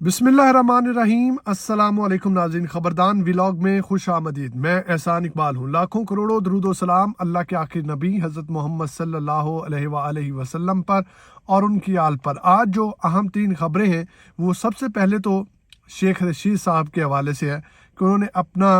बिस्मिल्लाहिर्रहमानिर्रहीम। अस्सलाम वालेकुम नाज़रीन, खबरदान व्लॉग में खुश आमदीद। मैं एहसान इकबाल हूँ। लाखों करोड़ों दरूद व सलाम अल्लाह के आखिर नबी हज़रत मोहम्मद सल्लल्लाहु अलैहि वसल्लम पर और उनकी आल पर। आज जो अहम तीन खबरें हैं वो सबसे पहले तो शेख रशीद साहब के हवाले से है कि उन्होंने अपना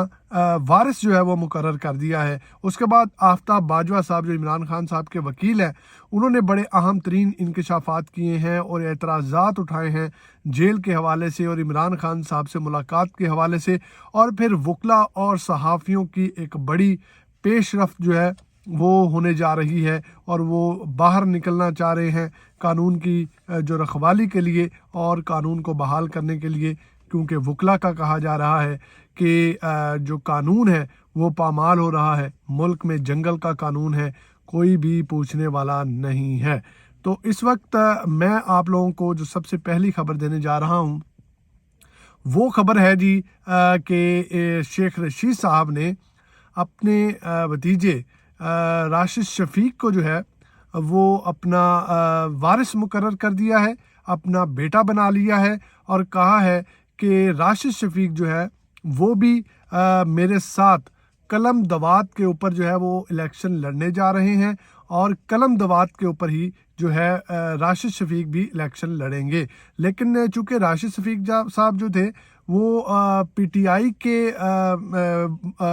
वारिस जो है वो मुकर्रर कर दिया है। उसके बाद आफ्ताब बाजवा साहब जो इमरान खान साहब के वकील हैं, उन्होंने बड़े अहम तरीन इंकशाफात किए हैं और एतराज़ात उठाए हैं जेल के हवाले से और इमरान खान साहब से मुलाकात के हवाले से। और फिर वकला और सहाफ़ियों की एक बड़ी पेशरफ्त जो है वो होने जा रही है और वो बाहर निकलना चाह रहे हैं कानून की जो रखवाली के लिए और कानून को बहाल करने के लिए, क्योंकि वकला का कहा जा रहा है कि जो कानून है वो पामाल हो रहा है। मुल्क में जंगल का कानून है, कोई भी पूछने वाला नहीं है। तो इस वक्त मैं आप लोगों को जो सबसे पहली खबर देने जा रहा हूँ वो खबर है जी कि शेख रशीद साहब ने अपने भतीजे राशिद शफीक को जो है वो अपना वारिस मुकर्रर कर दिया है, अपना बेटा बना लिया है और कहा है कि राशिद शफीक जो है वो भी मेरे साथ कलम दवात के ऊपर जो है वो इलेक्शन लड़ने जा रहे हैं और कलम दवात के ऊपर ही जो है राशिद शफीक भी इलेक्शन लड़ेंगे। लेकिन चूँकि राशिद शफीक साहब जो थे वो पीटीआई के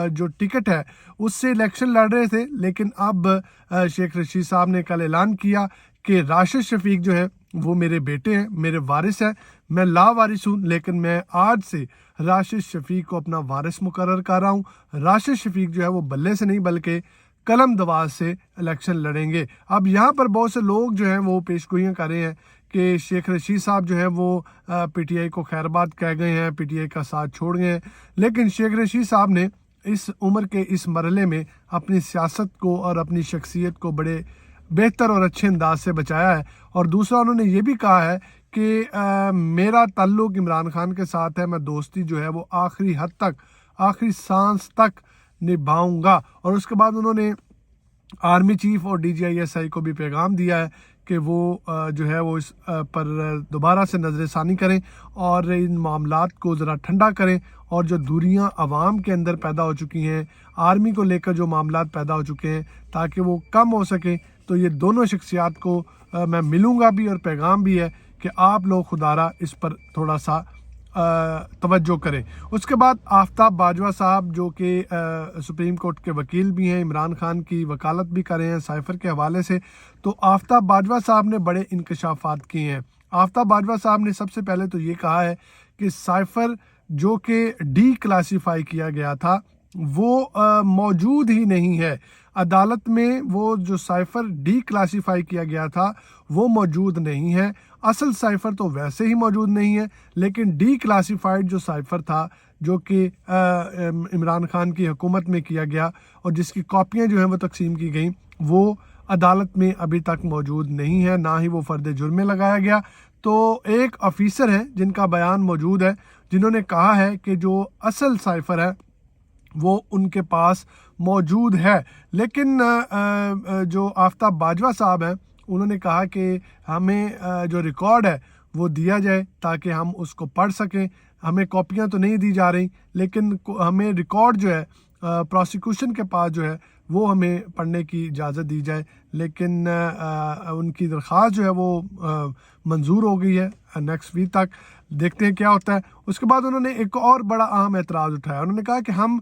जो टिकट है उससे इलेक्शन लड़ रहे थे, लेकिन अब शेख रशीद साहब ने कल ऐलान किया कि राशिद शफीक जो है वो मेरे बेटे हैं, मेरे वारिस हैं। मैं लावारिस हूँ, लेकिन मैं आज से राशिद शफीक को अपना वारिस मुकर्रर कर रहा हूँ। राशिद शफीक जो है वो बल्ले से नहीं बल्कि कलम दवाज से इलेक्शन लड़ेंगे। अब यहाँ पर बहुत से लोग जो हैं वो पेशगोइयाँ कर रहे हैं कि शेख रशीद साहब जो है वो पीटीआई को खैरबाद कह गए हैं, पीटीआई का साथ छोड़ गए हैं। लेकिन शेख रशीद साहब ने इस उम्र के इस मरहले में अपनी सियासत को और अपनी शख्सियत को बड़े बेहतर और अच्छे अंदाज से बचाया है। और दूसरा उन्होंने ये भी कहा है कि मेरा ताल्लुक़ इमरान खान के साथ है, मैं दोस्ती जो है वो आखिरी हद तक, आखिरी सांस तक निभाऊंगा। और उसके बाद उन्होंने आर्मी चीफ और DGISI को भी पैगाम दिया है कि वो जो है वो इस पर दोबारा से नज़रसानी करें और इन मामलात को ज़रा ठंडा करें। और जो दूरियां आवाम के अंदर पैदा हो चुकी हैं, आर्मी को लेकर जो मामलात पैदा हो चुके हैं, ताकि वो कम हो सके। तो ये दोनों शख्सियात को मैं मिलूँगा भी और पैगाम भी है कि आप लोग खुदारा इस पर थोड़ा सा तवज्जो करें। उसके बाद आफ्ताब बाजवा साहब जो कि सुप्रीम कोर्ट के वकील भी हैं, इमरान खान की वकालत भी कर रहे हैं साइफर के हवाले से। तो आफ्ताब बाजवा साहब ने बड़े इंकशाफात किए हैं। आफ्ताब बाजवा साहब ने सबसे पहले तो ये कहा है कि साइफर जो कि डी क्लासीफाई किया गया था वो मौजूद ही नहीं है अदालत में। वो जो साइफर डी क्लासीफाई किया गया था वो मौजूद नहीं है। असल साइफर तो वैसे ही मौजूद नहीं है, लेकिन डी क्लासीफाइड जो साइफर था जो कि इमरान खान की हुकूमत में किया गया और जिसकी कॉपियां जो हैं वो तकसीम की गई, वो अदालत में अभी तक मौजूद नहीं है, ना ही वो फ़र्द जुर्म में लगाया गया। तो एक ऑफिसर हैं जिनका बयान मौजूद है, जिन्होंने कहा है कि जो असल साइफर है वो उनके पास मौजूद है। लेकिन जो आफ्ताब बाजवा साहब हैं उन्होंने कहा कि हमें जो रिकॉर्ड है वो दिया जाए ताकि हम उसको पढ़ सकें। हमें कॉपियां तो नहीं दी जा रही, लेकिन हमें रिकॉर्ड जो है प्रोसिक्यूशन के पास जो है वो हमें पढ़ने की इजाज़त दी जाए। लेकिन उनकी दरख्वास्त जो है वो मंजूर हो गई है नेक्स्ट वीक तक, देखते हैं क्या होता है। उसके बाद उन्होंने एक और बड़ा अहम एतराज़ उठाया। उन्होंने कहा कि हम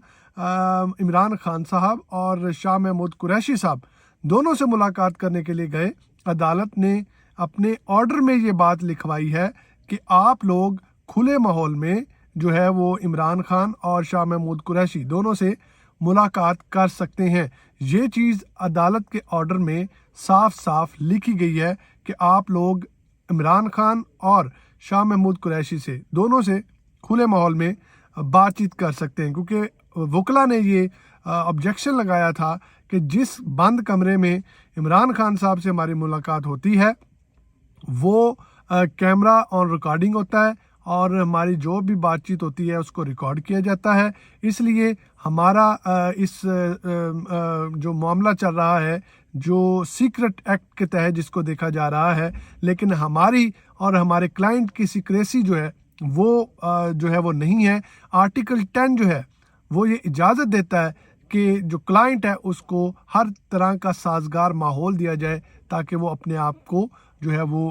इमरान खान साहब और शाह महमूद कुरैशी साहब दोनों से मुलाकात करने के लिए गए। अदालत ने अपने ऑर्डर में ये बात लिखवाई है कि आप लोग खुले माहौल में जो है वो इमरान खान और शाह महमूद कुरैशी दोनों से मुलाकात कर सकते हैं। ये चीज़ अदालत के ऑर्डर में साफ साफ लिखी गई है कि आप लोग इमरान खान और शाह महमूद कुरैशी से दोनों से खुले माहौल में बातचीत कर सकते हैं। क्योंकि वकला ने ये ऑब्जेक्शन लगाया था कि जिस बंद कमरे में इमरान खान साहब से हमारी मुलाकात होती है वो कैमरा ऑन रिकॉर्डिंग होता है और हमारी जो भी बातचीत होती है उसको रिकॉर्ड किया जाता है। इसलिए हमारा इस जो मामला चल रहा है जो सीक्रेट एक्ट के तहत जिसको देखा जा रहा है, लेकिन हमारी और हमारे क्लाइंट की सीक्रेसी जो है وہ جو ہے وہ نہیں ہے. آرٹیکل 10 جو ہے وہ یہ اجازت دیتا ہے کہ جو کلائنٹ ہے اس کو ہر طرح کا سازگار ماحول دیا جائے تاکہ وہ اپنے آپ کو جو ہے وہ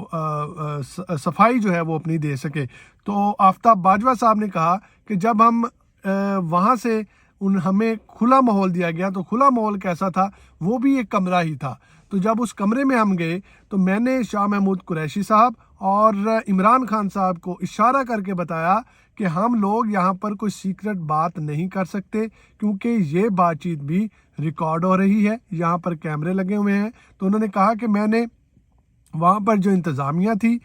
صفائی جو ہے وہ اپنی دے سکے. تو آفتاب باجوہ صاحب نے کہا کہ جب ہم وہاں سے ہمیں کھلا ماحول دیا گیا تو کھلا ماحول کیسا تھا؟ وہ بھی ایک کمرہ ہی تھا. تو جب اس کمرے میں ہم گئے تو میں نے شاہ محمود قریشی صاحب اور عمران خان صاحب کو اشارہ کر کے بتایا کہ ہم لوگ یہاں پر کوئی سیکرٹ بات نہیں کر سکتے کیونکہ یہ بات چیت بھی ریکارڈ ہو رہی ہے, یہاں پر کیمرے لگے ہوئے ہیں. تو انہوں نے کہا کہ میں نے وہاں پر جو انتظامیہ تھی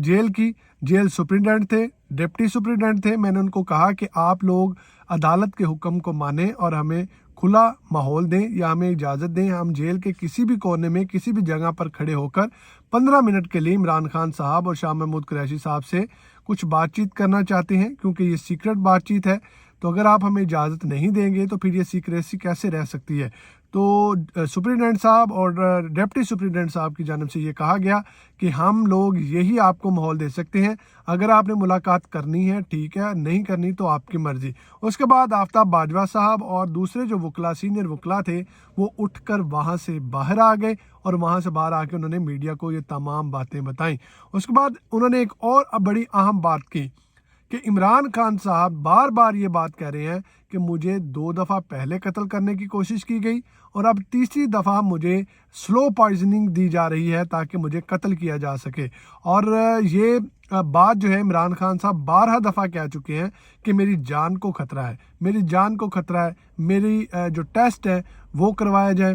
جیل کی, جیل سپرنٹینڈنٹ تھے, ڈپٹی سپرنٹینڈنٹ تھے, میں نے ان کو کہا کہ آپ لوگ عدالت کے حکم کو مانیں اور ہمیں کھلا ماحول دیں یا ہمیں اجازت دیں. ہم جیل کے کسی بھی کونے میں کسی بھی جگہ پر کھڑے ہو کر 15 منٹ کے لیے عمران خان صاحب اور شاہ محمود قریشی صاحب سے کچھ بات چیت کرنا چاہتے ہیں کیونکہ یہ سیکرٹ بات چیت ہے. تو اگر آپ ہمیں اجازت نہیں دیں گے تو پھر یہ سیکریسی کیسے رہ سکتی ہے؟ تو سپرنٹینڈنٹ صاحب اور ڈپٹی سپرنٹینڈنٹ صاحب کی جانب سے یہ کہا گیا کہ ہم لوگ یہی آپ کو ماحول دے سکتے ہیں, اگر آپ نے ملاقات کرنی ہے ٹھیک ہے, نہیں کرنی تو آپ کی مرضی. اس کے بعد آفتاب باجوہ صاحب اور دوسرے جو وکلا سینئر وکلا تھے وہ اٹھ کر وہاں سے باہر آ گئے اور وہاں سے باہر آ کے انہوں نے میڈیا کو یہ تمام باتیں بتائیں. اس کے بعد انہوں نے ایک اور بڑی اہم بات کی کہ عمران خان صاحب بار بار یہ بات کہہ رہے ہیں کہ مجھے 2 دفعہ پہلے قتل کرنے کی کوشش کی گئی اور اب تیسری دفعہ مجھے سلو پوائزننگ دی جا رہی ہے تاکہ مجھے قتل کیا جا سکے. اور یہ بات جو ہے عمران خان صاحب 12 دفعہ کہہ چکے ہیں کہ میری جان کو خطرہ ہے, میری جان کو خطرہ ہے, میری جو ٹیسٹ ہے وہ کروایا جائے,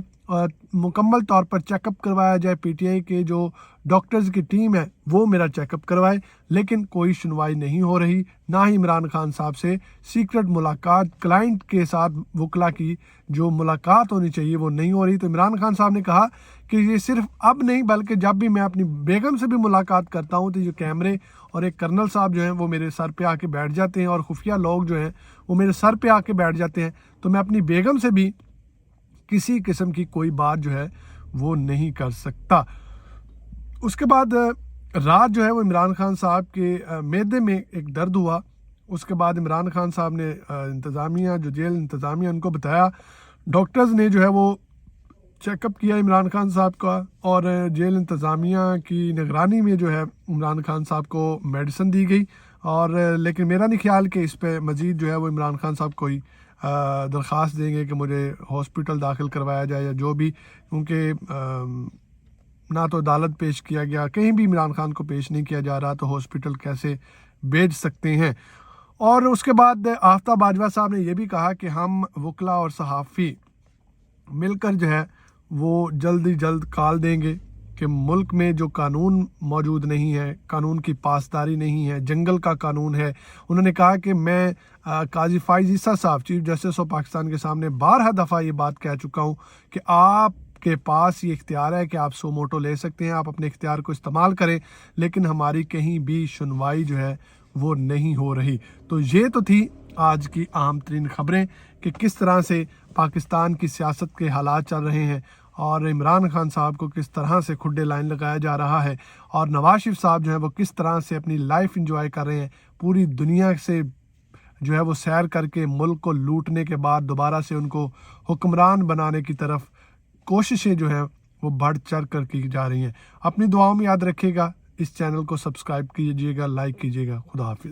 مکمل طور پر چیک اپ کروایا جائے, پی ٹی آئی کے جو ڈاکٹرز کی ٹیم ہے وہ میرا چیک اپ کروائے. لیکن کوئی سنوائی نہیں ہو رہی, نہ ہی عمران خان صاحب سے سیکرٹ ملاقات کلائنٹ کے ساتھ وکلا کی جو ملاقات ہونی چاہیے وہ نہیں ہو رہی. تو عمران خان صاحب نے کہا کہ یہ صرف اب نہیں بلکہ جب بھی میں اپنی بیگم سے بھی ملاقات کرتا ہوں تو یہ کیمرے اور ایک کرنل صاحب جو ہیں وہ میرے سر پہ آ کے بیٹھ جاتے ہیں اور خفیہ لوگ جو ہیں وہ میرے سر پہ آ کے بیٹھ جاتے ہیں, تو میں اپنی بیگم سے بھی کسی قسم کی کوئی بات جو ہے وہ نہیں کر سکتا. اس کے بعد رات جو ہے وہ عمران خان صاحب کے معدے میں ایک درد ہوا. اس کے بعد عمران خان صاحب نے انتظامیہ جو جیل انتظامیہ ان کو بتایا, ڈاکٹرز نے جو ہے وہ چیک اپ کیا عمران خان صاحب کا اور جیل انتظامیہ کی نگرانی میں جو ہے عمران خان صاحب کو میڈیسن دی گئی. اور لیکن میرا نہیں خیال کہ اس پہ مزید جو ہے وہ عمران خان صاحب کوئی درخواست دیں گے کہ مجھے ہاسپٹل داخل کروایا جائے یا جو بھی, کیونکہ نہ تو عدالت پیش کیا گیا, کہیں بھی عمران خان کو پیش نہیں کیا جا رہا, تو ہاسپٹل کیسے بھیج سکتے ہیں. اور اس کے بعد آفتاب باجوہ صاحب نے یہ بھی کہا کہ ہم وکلا اور صحافی مل کر جو ہے وہ جلدی جلد کال دیں گے کہ ملک میں جو قانون موجود نہیں ہے, قانون کی پاسداری نہیں ہے, جنگل کا قانون ہے. انہوں نے کہا کہ میں قاضی فائز عیسیٰ صاحب چیف جسٹس آف پاکستان کے سامنے 12 دفعہ یہ بات کہہ چکا ہوں کہ آپ کے پاس یہ اختیار ہے کہ آپ سو موٹو لے سکتے ہیں, آپ اپنے اختیار کو استعمال کریں, لیکن ہماری کہیں بھی سنوائی جو ہے وہ نہیں ہو رہی. تو یہ تو تھی آج کی اہم ترین خبریں کہ کس طرح سے پاکستان کی سیاست کے حالات چل رہے ہیں اور عمران خان صاحب کو کس طرح سے کھڈے لائن لگایا جا رہا ہے, اور نواز شریف صاحب جو ہے وہ کس طرح سے اپنی لائف انجوائے کر رہے ہیں, پوری دنیا سے جو ہے وہ سیر کر کے ملک کو لوٹنے کے بعد دوبارہ سے ان کو حکمران بنانے کی طرف کوششیں جو ہیں وہ بڑھ چڑھ کر کی جا رہی ہیں. اپنی دعاؤں میں یاد رکھیے گا, اس چینل کو سبسکرائب کیجیے گا, لائک کیجیے گا. خدا حافظ.